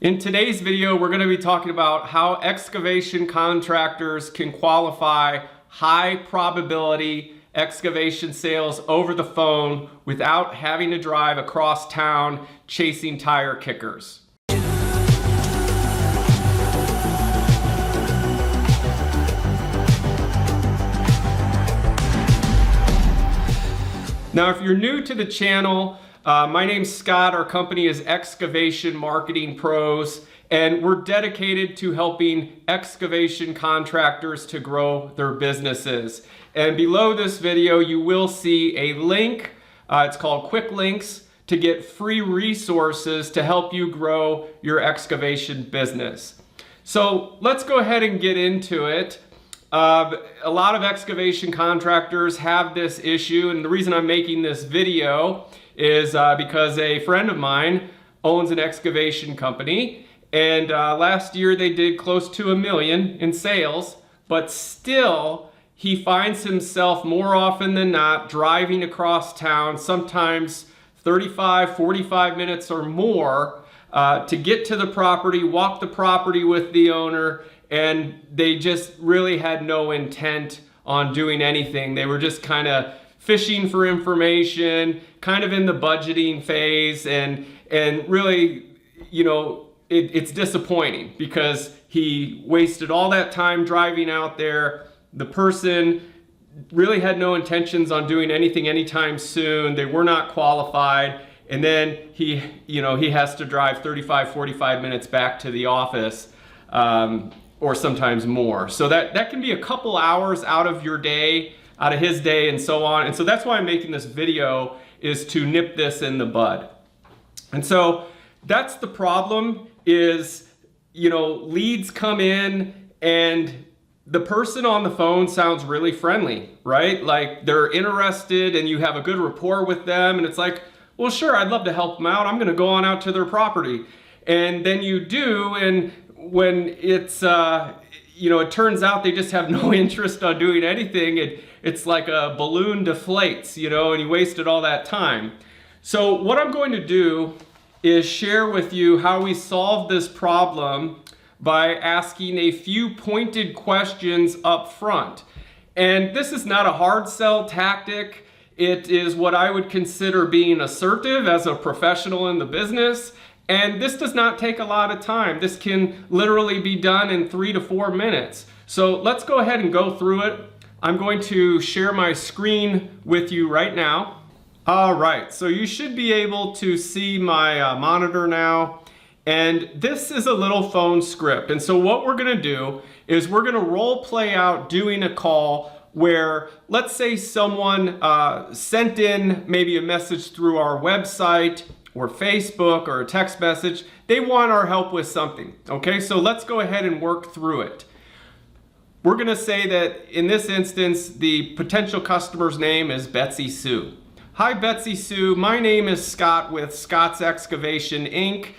In today's video, we're going to be talking about how excavation contractors can qualify high probability excavation sales over the phone without having to drive across town chasing tire kickers. Now, if you're new to the channel, my name's Scott. Our company is Excavation Marketing Pros, and we're dedicated to helping excavation contractors to grow their businesses. And below this video, you will see a link. It's called Quick Links to get free resources to help you grow your excavation business. So let's go ahead and get into it. A lot of excavation contractors have this issue, and the reason I'm making this video is because a friend of mine owns an excavation company, and last year they did close to $1 million in sales, but still he finds himself more often than not driving across town, sometimes 35, 45 minutes or more to get to the property, walk the property with the owner, and they just really had no intent on doing anything. They were just kind of fishing for information, kind of in the budgeting phase, and really, you know, it's disappointing because he wasted all that time driving out there. The person really had no intentions on doing anything anytime soon. They were not qualified, and then he has to drive 35, 45 minutes back to the office, or sometimes more. So that can be a couple hours out of your day, out of his day, and so on. And so that's why I'm making this video, is to nip this in the bud. And so that's the problem is, you know, leads come in and the person on the phone sounds really friendly, right? Like they're interested and you have a good rapport with them, and it's like, well, sure, I'd love to help them out. I'm gonna go on out to their property. And then you do, and when it's, you know, it turns out they just have no interest on doing anything. It's like a balloon deflates, you know, and you wasted all that time. So what I'm going to do is share with you how we solve this problem by asking a few pointed questions up front. And this is not a hard sell tactic. It is what I would consider being assertive as a professional in the business. And this does not take a lot of time. This can literally be done in 3 to 4 minutes. So let's go ahead and go through it. I'm going to share my screen with you right now. All right, so you should be able to see my monitor now. And this is a little phone script. And so what we're gonna do is we're gonna role play out doing a call where, let's say someone sent in maybe a message through our website or Facebook or a text message. They want our help with something, okay? So let's go ahead and work through it. We're gonna say that in this instance, the potential customer's name is Betsy Sue. Hi, Betsy Sue. My name is Scott with Scott's Excavation, Inc.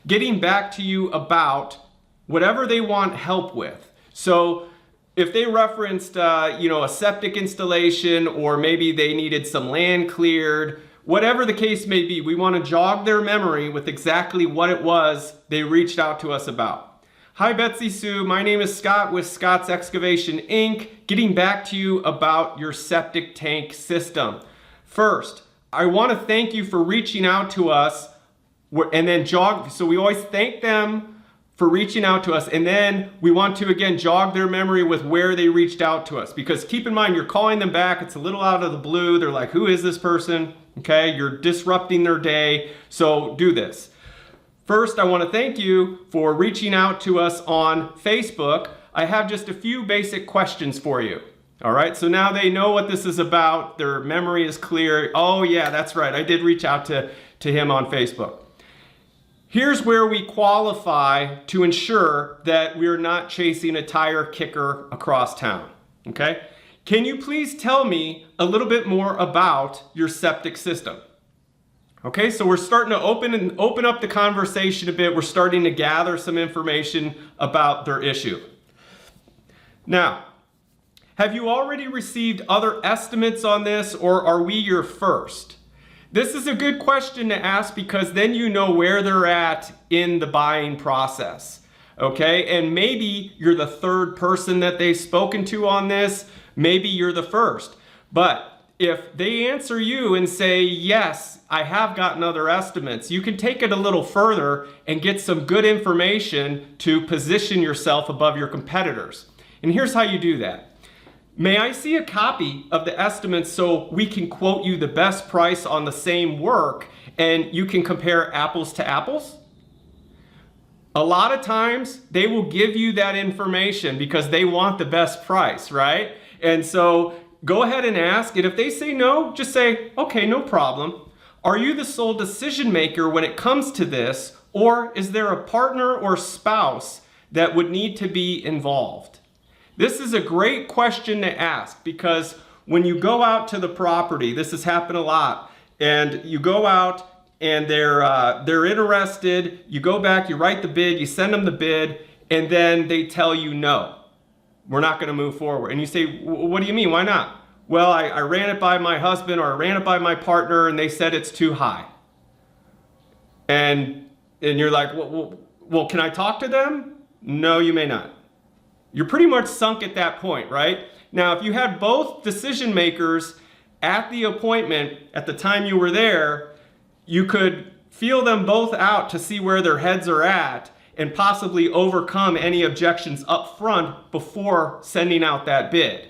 Getting back to you about whatever they want help with. So if they referenced, you know, a septic installation, or maybe they needed some land cleared, whatever the case may be, we want to jog their memory with exactly what it was they reached out to us about. Hi, Betsy Sue. My name is Scott with Scott's Excavation, Inc. Getting back to you about your septic tank system. First, I want to thank you for reaching out to us, and then jog. So we always thank them for reaching out to us, and then we want to again jog their memory with where they reached out to us, because keep in mind, you're calling them back. It's a little out of the blue. They're like, who is this person? Okay, you're disrupting their day, so do this. First, I want to thank you for reaching out to us on Facebook. I have just a few basic questions for you. All right, so now they know what this is about. Their memory is clear. Oh yeah, that's right, I did reach out to him on Facebook. Here's where we qualify to ensure that we're not chasing a tire kicker across town, okay? Can you please tell me a little bit more about your septic system? Okay, so we're starting to open up the conversation a bit. We're starting to gather some information about their issue. Now, have you already received other estimates on this, or are we your first? This is a good question to ask because then you know where they're at in the buying process. Okay, and maybe you're the third person that they've spoken to on this, maybe you're the first. But if they answer you and say, yes, I have gotten other estimates, you can take it a little further and get some good information to position yourself above your competitors. And here's how you do that. May I see a copy of the estimates so we can quote you the best price on the same work and you can compare apples to apples? A lot of times they will give you that information because they want the best price, right? And so go ahead and ask, and if they say no, just say, okay, no problem. Are you the sole decision maker when it comes to this, or is there a partner or spouse that would need to be involved? This is a great question to ask because when you go out to the property, this has happened a lot, and you go out and they're interested, you go back, you write the bid, you send them the bid, and then they tell you no, we're not gonna move forward. And you say, what do you mean, why not? Well, I ran it by my husband or I ran it by my partner and they said it's too high. And you're like, well, can I talk to them? No, you may not. You're pretty much sunk at that point, right? Now, if you had both decision makers at the appointment at the time you were there, you could feel them both out to see where their heads are at and possibly overcome any objections up front before sending out that bid.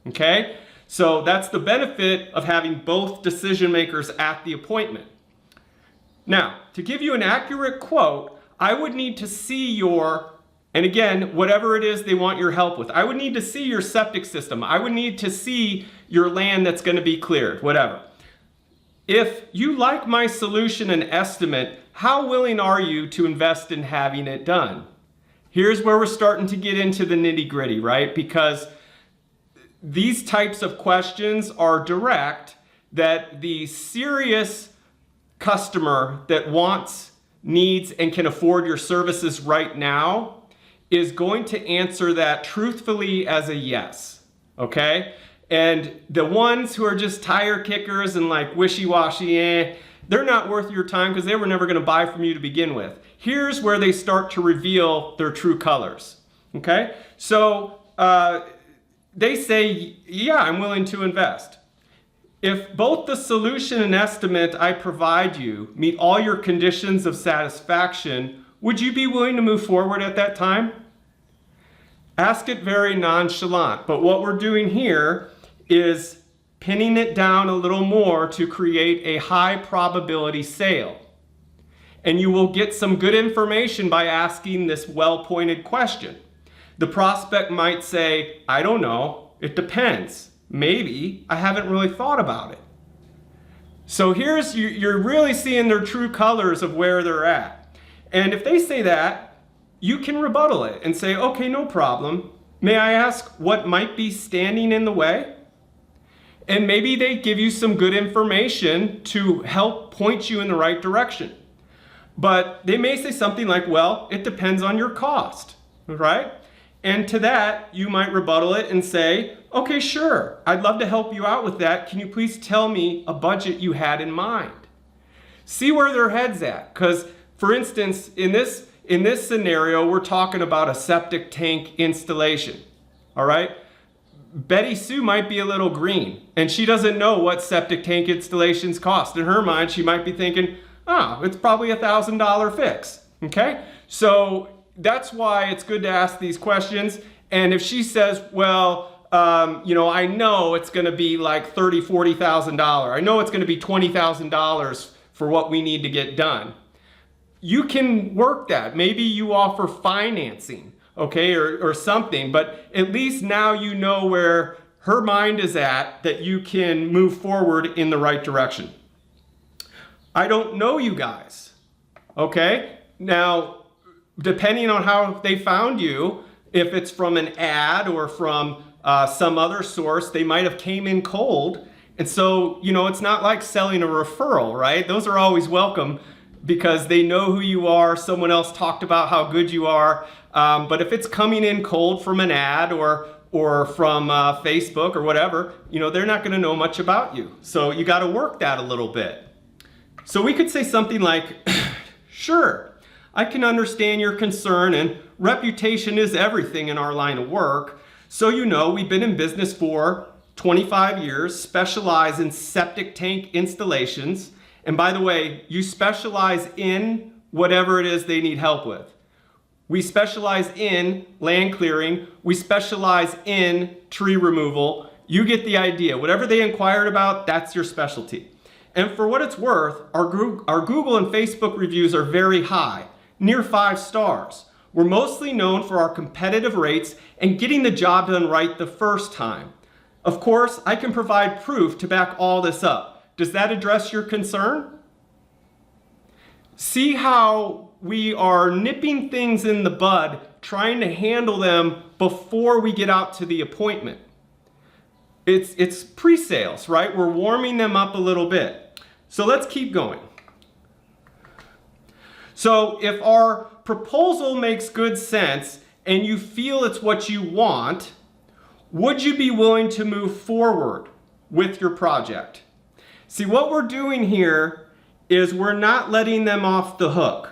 Okay? So that's the benefit of having both decision makers at the appointment. Now, to give you an accurate quote, I would need to see your, and again, whatever it is they want your help with, I would need to see your septic system. I would need to see your land that's going to be cleared, whatever. If you like my solution and estimate, how willing are you to invest in having it done? Here's where we're starting to get into the nitty-gritty, right? Because these types of questions are direct, that the serious customer that wants, needs, and can afford your services right now is going to answer that truthfully as a yes, okay? And the ones who are just tire kickers and like wishy-washy, they're not worth your time because they were never going to buy from you to begin with. Here's where they start to reveal their true colors, okay? So they say, yeah, I'm willing to invest. If both the solution and estimate I provide you meet all your conditions of satisfaction, would you be willing to move forward at that time? Ask it very nonchalant, but what we're doing here is pinning it down a little more to create a high probability sale. And you will get some good information by asking this well-pointed question. The prospect might say, I don't know, it depends. Maybe, I haven't really thought about it. So here's, you're really seeing their true colors of where they're at. And if they say that, you can rebuttal it and say, okay, no problem. May I ask what might be standing in the way? And maybe they give you some good information to help point you in the right direction. But they may say something like, well, it depends on your cost, right? And to that, you might rebuttal it and say, okay, sure, I'd love to help you out with that. Can you please tell me a budget you had in mind? See where their head's at. Because, for instance, in this scenario, we're talking about a septic tank installation, all right? Betty Sue might be a little green, and she doesn't know what septic tank installations cost. In her mind, she might be thinking, oh, it's probably $1,000 fix, okay? So that's why it's good to ask these questions. And if she says, well, I know it's gonna be like $30,000, $40,000. I know it's gonna be $20,000 for what we need to get done. You can work that. Maybe you offer financing, okay, or something, but at least now you know where her mind is at, that you can move forward in the right direction. I don't know you guys, okay? Now, depending on how they found you, if it's from an ad or from some other source, they might have came in cold. And so, it's not like selling a referral, right? Those are always welcome because they know who you are. Someone else talked about how good you are. But if it's coming in cold from an ad or from Facebook or whatever, they're not going to know much about you. So you got to work that a little bit. So we could say something like, sure, I can understand your concern, and reputation is everything in our line of work. So you know, we've been in business for 25 years, specialize in septic tank installations. And by the way, you specialize in whatever it is they need help with. We specialize in land clearing. We specialize in tree removal. You get the idea. Whatever they inquired about, that's your specialty. And for what it's worth, our Google and Facebook reviews are very high, near 5 stars. We're mostly known for our competitive rates and getting the job done right the first time. Of course, I can provide proof to back all this up. Does that address your concern? See how we are nipping things in the bud, trying to handle them before we get out to the appointment. It's pre-sales, right? We're warming them up a little bit. So let's keep going. So if our proposal makes good sense and you feel it's what you want, would you be willing to move forward with your project? See, what we're doing here is we're not letting them off the hook.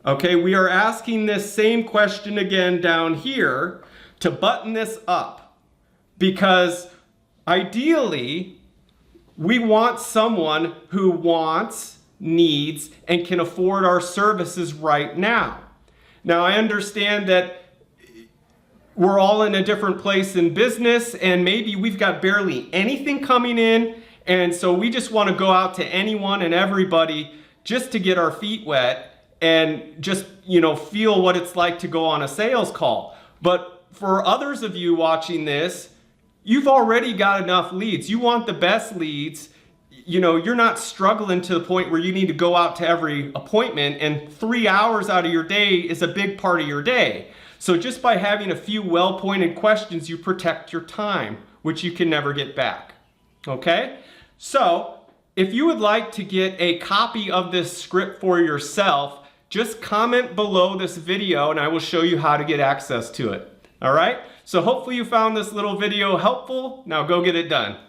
Okay, we are asking this same question again down here to button this up, because ideally we want someone who wants, needs, and can afford our services right now. Now, I understand that we're all in a different place in business, and maybe we've got barely anything coming in, and so we just want to go out to anyone and everybody just to get our feet wet and just, feel what it's like to go on a sales call. But for others of you watching this, you've already got enough leads. You want the best leads. You're not struggling to the point where you need to go out to every appointment, and 3 hours out of your day is a big part of your day. So just by having a few well-pointed questions, you protect your time, which you can never get back. Okay? So if you would like to get a copy of this script for yourself, just comment below this video and I will show you how to get access to it. All right? So hopefully you found this little video helpful. Now go get it done.